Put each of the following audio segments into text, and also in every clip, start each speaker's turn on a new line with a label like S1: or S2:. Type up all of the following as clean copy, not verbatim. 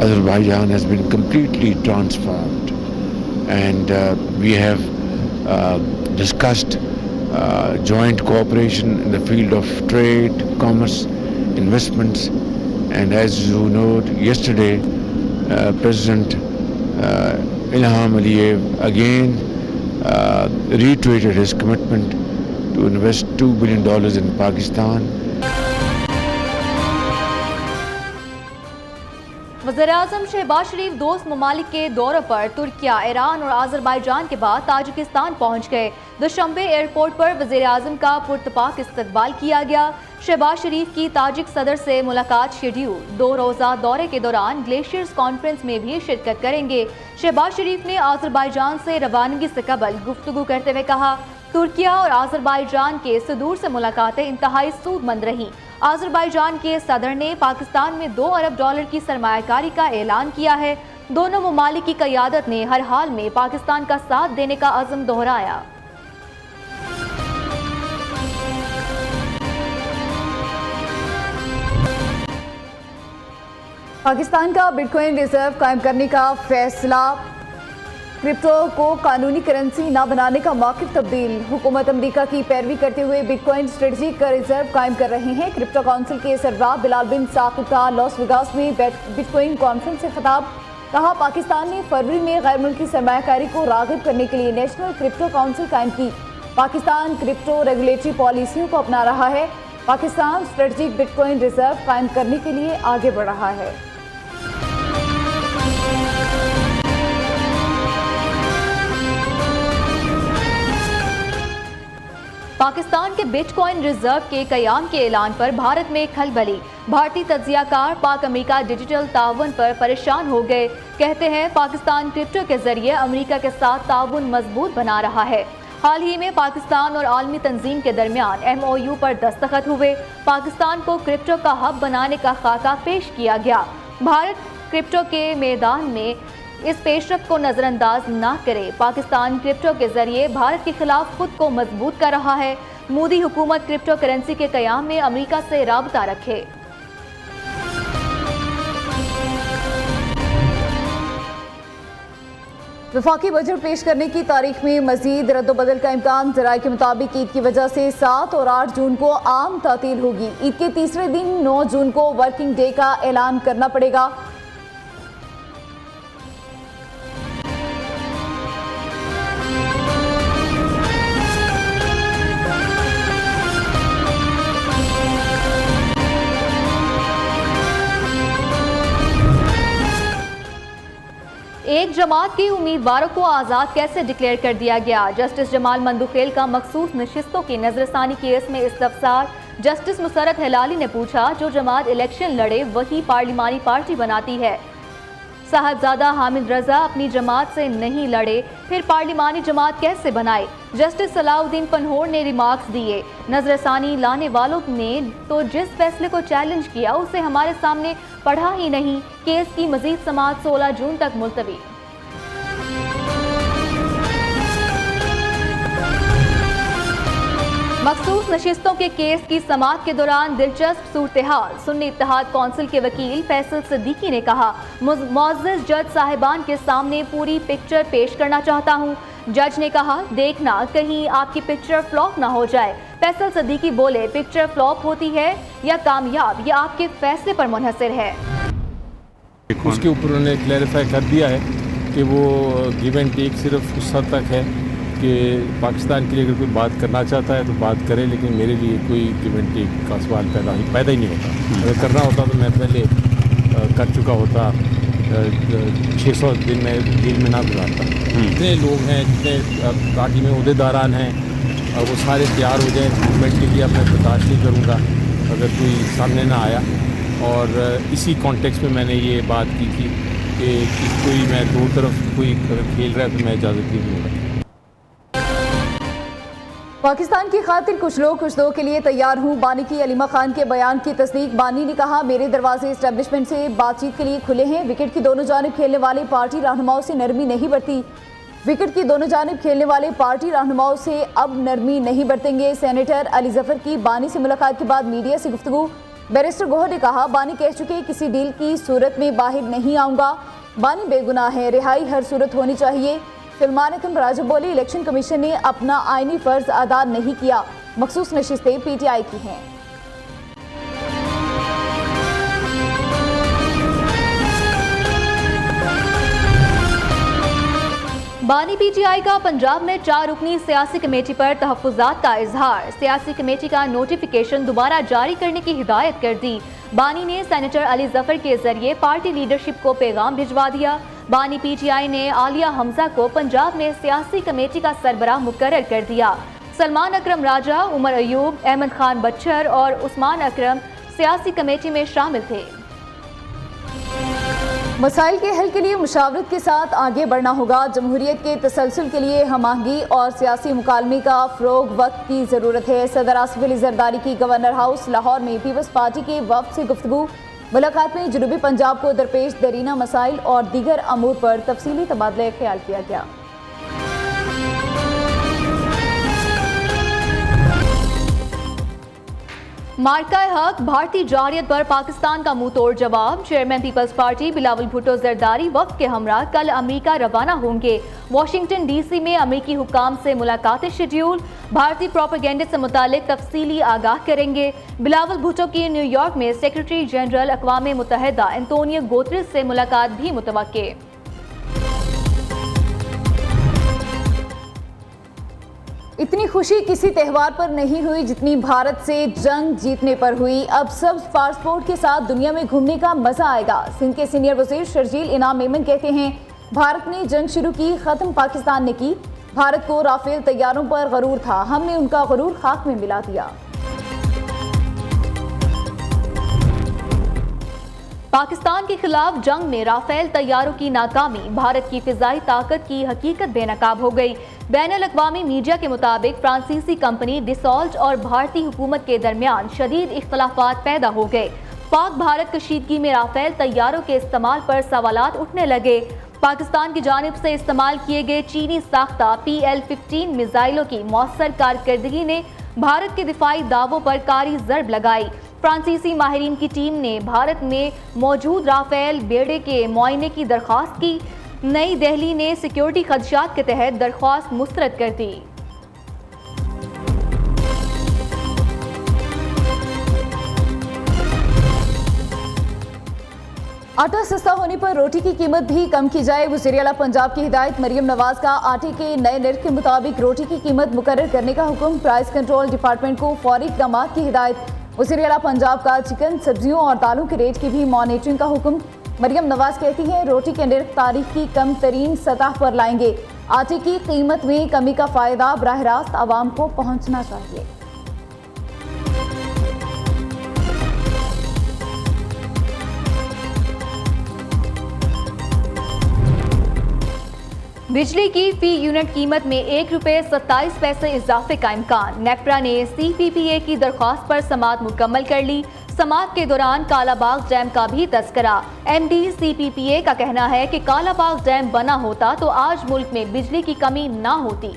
S1: Azerbaijan has been completely transformed, and we have discussed joint cooperation in the field of trade, commerce, investments, and as you know, yesterday President Ilham Aliyev again reiterated his commitment to invest $2 billion in Pakistan.
S2: वज़ीर-ए-आज़म शहबाज शरीफ दोस्त ममालिक के दौरे पर Türkiye, Iran और Azerbaijan के बाद Tajikistan पहुँच गए। दुशंबे एयरपोर्ट पर वज़ीर-ए-आज़म का पुरतपाक इस्तकबाल किया गया। शहबाज शरीफ की ताजिक सदर से मुलाकात शेड्यूल। 2 रोज़ा दौरे के दौरान ग्लेशियर्स कॉन्फ्रेंस में भी शिरकत करेंगे। शहबाज शरीफ ने आज़रबाईजान से रवानगी से कबल गुफ्तगू करते हुए कहा, तुर्किया और आज़रबाईजान के सदूर से मुलाकातें इंतहाई सूदमंद रहीं। आज़रबाईजान के सदर ने पाकिस्तान में $2 अरब की सरमायाकारी का ऐलान किया है। दोनों ममालिक की क़यादत ने हर हाल में पाकिस्तान का साथ देने का अज़्म दोहराया।
S3: पाकिस्तान का बिटकॉइन रिजर्व कायम करने का फैसला, क्रिप्टो को कानूनी करेंसी न बनाने का मौक़िफ़ तब्दील। हुकूमत अमरीका की पैरवी करते हुए बिटकॉइन स्ट्रेटजिक रिजर्व कायम कर रहे हैं। क्रिप्टो काउंसिल के सरबराह बिलाल बिन साकिब का लॉस वेगास में बिटकॉइन कॉन्फ्रेंस से खिताब। कहा, पाकिस्तान ने फरवरी में गैर मुल्की सरमायाकारी को राग़िब करने के लिए नेशनल क्रिप्टो काउंसिल कायम की। पाकिस्तान क्रिप्टो रेगुलेटरी पॉलिसियों को अपना रहा है। पाकिस्तान स्ट्रेटजिक बिटकॉइन रिजर्व कायम करने के लिए आगे बढ़ रहा है।
S2: पाकिस्तान के बिटकॉइन रिजर्व के क़याम के ऐलान पर भारत में खलबली। भारतीय तज्ज़ियाकार पाक अमेरिका डिजिटल ताउन पर परेशान हो गए। कहते हैं पाकिस्तान क्रिप्टो के जरिए अमेरिका के साथ ताउन मजबूत बना रहा है। हाल ही में पाकिस्तान और आलमी तंजीम के दरमियान MOU पर दस्तखत हुए। पाकिस्तान को क्रिप्टो का हब बनाने का खाका पेश किया गया। भारत क्रिप्टो के मैदान में इस पेशरफ को नजरअंदाज ना करे। पाकिस्तान क्रिप्टो के जरिए भारत के खिलाफ खुद को मजबूत कर रहा है। मोदी हुकूमत क्रिप्टो करेंसी के क़याम में अमेरिका से राबता रखे।
S3: वफाकी बजट पेश करने की तारीख में मजीद रद्दोबदल का इम्कान। ज़राए के मुताबिक ईद की वजह से 7 और 8 जून को आम तातील होगी। ईद के तीसरे दिन 9 जून को वर्किंग डे का ऐलान करना पड़ेगा।
S2: एक जमात के उम्मीदवारों को आज़ाद कैसे डिक्लेयर कर दिया गया। जस्टिस जमाल मंदुखेल का मखसूस नशिस्तों की नजरसानी केस में इस्तफसार। जस्टिस मुसरत हिलाली ने पूछा, जो जमात इलेक्शन लड़े वही पार्लिमानी पार्टी बनाती है। साहबजादा हामिद रजा अपनी जमात से नहीं लड़े, फिर पार्लिमानी जमात कैसे बनाए। जस्टिस सलाउद्दीन पनहोर ने रिमार्क्स दिए, नजरसानी लाने वालों ने तो जिस फैसले को चैलेंज किया उसे हमारे सामने पढ़ा ही नहीं। केस की मजीद समाअत 16 जून तक मुलतवी। मखसूस नशिस्तों के केस की समाअत के दौरान दिलचस्प सूरत-ए-हाल। सुन्नी इत्तेहाद कौंसिल के वकील फैसल सिद्दीकी ने कहा, मुअज़्ज़ज़ जज साहिबान के सामने पूरी पिक्चर पेश करना चाहता हूँ। जज ने कहा, देखना कहीं आपकी पिक्चर फ्लॉप ना हो जाए। फैसल सिद्दीकी बोले, पिक्चर फ्लॉप होती है या कामयाब, यह आपके फैसले पर मुनहसर है।
S4: उसके ऊपर उन्होंने क्लैरिफाई कर दिया है कि वो गिव एंड टेक सिर्फ उस हद तक है कि पाकिस्तान के लिए अगर कोई बात करना चाहता है तो बात करे, लेकिन मेरे लिए कोई गिव एंड टेक का सवाल पैदा ही नहीं होता। अगर करना होता तो मैं पहले कर चुका होता, 600 दिन में जेल में ना गुजारता। जितने लोग हैं, जितने पार्टी में अहदेदारान हैं, वो सारे तैयार हो जाएँ मूवमेंट के लिए। अब मैं बर्दाश्त नहीं करूँगा अगर कोई सामने ना आया। और इसी कॉन्टेक्स्ट में मैंने ये बात की थी कि कोई मैं दो तरफ कोई अगर खेल रहा है तो मैं इजाज़त नहीं दूँगा।
S3: पाकिस्तान की खातिर कुछ लोग कुछ दो के लिए तैयार हूँ। बानी की अलीमा खान के बयान की तस्दीक। बानी ने कहा, मेरे दरवाजे इस्टेब्लिशमेंट से बातचीत के लिए खुले हैं। विकेट की दोनों जानिब खेलने वाले पार्टी रहनुमाओं से नरमी नहीं बरती। विकेट की दोनों जानिब खेलने वाले पार्टी रहनुमाओं से अब नरमी नहीं बरतेंगे। सेनेटर अली जफर की बानी से मुलाकात के बाद मीडिया से गुफ्तगू। बैरिस्टर गोहर ने कहा, बानी कह चुके किसी डील की सूरत में बाहर नहीं आऊंगा। बानी बेगुनाह है, रिहाई हर सूरत होनी चाहिए। सलमान अकरम राजा बोले, इलेक्शन कमीशन ने अपना आईनी फर्ज अदा नहीं किया, मखसूस नशिस्तें PTI की हैं।
S2: बानी PTI का पंजाब में 4 रुकनी सियासी कमेटी पर तहफ़्फ़ुज़ात का इजहार। सियासी कमेटी का नोटिफिकेशन दोबारा जारी करने की हिदायत कर दी। बानी ने सेनेटर अली जफर के जरिए पार्टी लीडरशिप को पैगाम भिजवा दिया। बानी PTI ने आलिया हमजा को पंजाब में सियासी कमेटी का सरबराह मुकर्रर कर दिया। सलमान अकरम राजा, उमर अयूब, अहमद खान बच्चर और उस्मान अकरम सियासी कमेटी में शामिल थे।
S3: मसाइल के हल के लिए मुशावरत के साथ आगे बढ़ना होगा। जमहूरियत के तसलसल के लिए हम आहंगी और सियासी मुकालमे का फ़रोग वक्त की ज़रूरत है। सदर आसिफ अली जरदारी की गवर्नर हाउस लाहौर में पीपल्स पार्टी के वफ़द से गुफ्तगू। मुलाकात में जनूबी पंजाब को दरपेश दरीना मसाइल और दीगर अमूर पर तफसीली तबादला ख्याल किया गया।
S2: मार्का-ए-हक भारतीय जारियत पर पाकिस्तान का मुंह तोड़ जवाब। Chairman people's party Bilawal Bhutto Zardari वफ्द के हमरा कल अमेरिका रवाना होंगे। वाशिंगटन DC में अमेरिकी हुक्काम से मुलाकातें शेड्यूल। भारतीय प्रोपेगेंडा से मुतालिक तफसीली आगाह करेंगे। बिलावल भुट्टो की न्यूयॉर्क में सेक्रेटरी जनरल अक़वाम मुत्तहिदा एंटोनियो गुतेरेस से मुलाकात भी मुतवक्के।
S3: इतनी खुशी किसी त्यौहार पर नहीं हुई जितनी भारत से जंग जीतने पर हुई। अब सब पासपोर्ट के साथ दुनिया में घूमने का मजा आएगा। सिंध के सीनियर वजीर शर्जील इनाम मेमन कहते हैं, भारत ने जंग शुरू की, खत्म पाकिस्तान ने की। भारत को राफेल तैयारों पर गरूर था, हमने उनका गरूर खाक में मिला दिया।
S2: पाकिस्तान के खिलाफ जंग में राफेल तैयारों की नाकामी, भारत की फिजाई ताकत की हकीकत बेनकाब हो गई। बैनुल अक़वामी मीडिया के मुताबिक फ्रांसीसी कंपनी डिसॉल्ट और भारतीय हुकूमत के दरमियान शदीद इख्तलाफात पैदा हो गए। पाक भारत कशीदगी में राफेल तैयारों के इस्तेमाल पर सवालात उठने लगे। पाकिस्तान की जानिब से इस्तेमाल किए गए चीनी साख्ता PL-15 मिसाइलों की मौसर कारकर्दगी ने भारत के दिफाई दावों पर कारी ज़रब लगाई। फ्रांसीसी माहिरीन की टीम ने भारत में मौजूद राफेल बेड़े के मुआयने की दरख्वास्त की। नई दिल्ली ने सिक्योरिटी खदशात के तहत दरख्वास्त मुस्तरद कर दी।
S3: आटा सस्ता होने पर रोटी की कीमत भी कम की जाए। वज़ीर आला पंजाब की हिदायत। मरियम नवाज का आटे के नए निर्ख के मुताबिक रोटी की कीमत मुकर्रर करने का हुक्म। प्राइस कंट्रोल डिपार्टमेंट को फौरी इक़दाम की हिदायत। वज़ीर आला पंजाब का चिकन, सब्जियों और दालों के रेट की भी मॉनिटरिंग का हुक्म। मरियम नवाज कहती हैं, रोटी के निर्ख तारीख की कम तरीन सतह पर लाएंगे। आटे की कीमत में कमी का फ़ायदा बराह रास्त आवाम को पहुँचना चाहिए।
S2: बिजली की फी यूनिट कीमत में ₹1.27 इजाफे का इम्कान। नेपरा ने CPPA की दरख्वास्त पर समाअत मुकम्मल कर ली। समाअत के दौरान कालाबाग डैम का भी तस्करा। MD CPPA का कहना है कि कालाबाग डैम बना होता तो आज मुल्क में बिजली की कमी ना होती।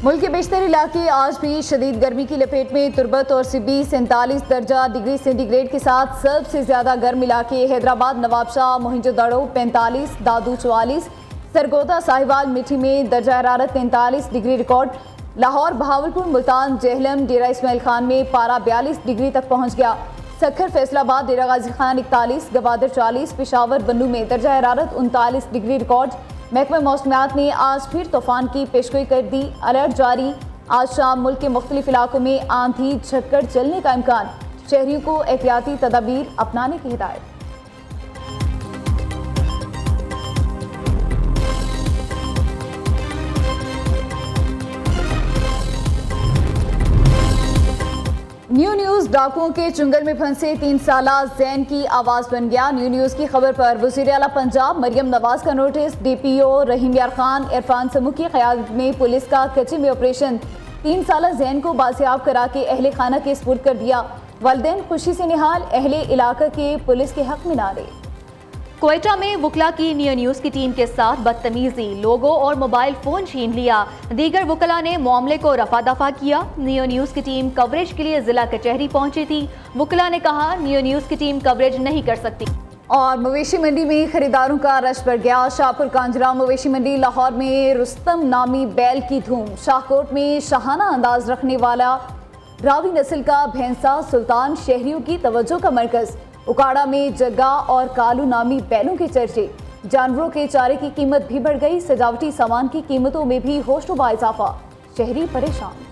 S3: मुल्क के बेशतर इलाके आज भी शदीद गर्मी की लपेट में। तुरबत और सिब्बी 47 दर्जा डिग्री सेंटीग्रेड के साथ सबसे ज्यादा गर्म इलाके। हैदराबाद, नवाबशाह, मोहिंजोदड़ो 45, दादू 44, सरगोदा, साहिवाल, मिठी में दर्जा हरारत 43 डिग्री रिकॉर्ड। लाहौर, बहावलपुर, मुल्तान, जेहलम, डेरा इस्माइल खान में पारा 42 डिग्री तक पहुँच गया। सखर, फैसलाबाद, डेरा गाजी खान 41, गवादर 40, पेशावर, बन्नू में दर्जा हरारत 39 डिग्री रिकॉर्ड। महकमा मौसमियात ने आज फिर तूफान की पेशगोई कर दी, अलर्ट जारी। आज शाम मुल्क के मुख्तलिफ इलाकों में आंधी झक्कड़ चलने का इम्कान। शहरियों को एहतियाती तदाबीर अपनाने की हिदायत। न्यू न्यूज़ डाकुओं के चुंगल में फंसे 3 साला जैन की आवाज़ बन गया। न्यू न्यूज़ की खबर पर वज़ीर आला पंजाब मरियम नवाज का नोटिस। DPO रहीम यार खान, इरफान समूह की क़यादत में पुलिस का कच्चे में ऑपरेशन। 3 साला जैन को बाजियाब करा के अहले खाना के सुपुर्द कर दिया। वालिदैन खुशी से निहाल, अहले इलाका के पुलिस के हक में नारे।
S2: क्वेटा में वुकला की नियो न्यूज की टीम के साथ बदतमीजी, लोगो और मोबाइल फोन छीन लिया। दीगर वुकला ने मामले को रफा दफा किया। नियो न्यूज की टीम कवरेज के लिए जिला कचहरी पहुंची थी। वुकला ने कहा नियो न्यूज की टीम कवरेज नहीं कर सकती।
S3: और मवेशी मंडी में खरीदारों का रश बढ़ गया। शाहपुर कांजरा मवेशी मंडी लाहौर में रुस्तम नामी बैल की धूम। शाहकोट में शाहाना अंदाज रखने वाला रावी नस्ल का भैंसा सुल्तान शहरियों की तवज्जो का मरकज। उकाड़ा में जग्गा और कालू नामी बैलों के चर्चे। जानवरों के चारे की कीमत भी बढ़ गई। सजावटी सामान की कीमतों में भी होशरुबा इजाफा। शहरी परेशान।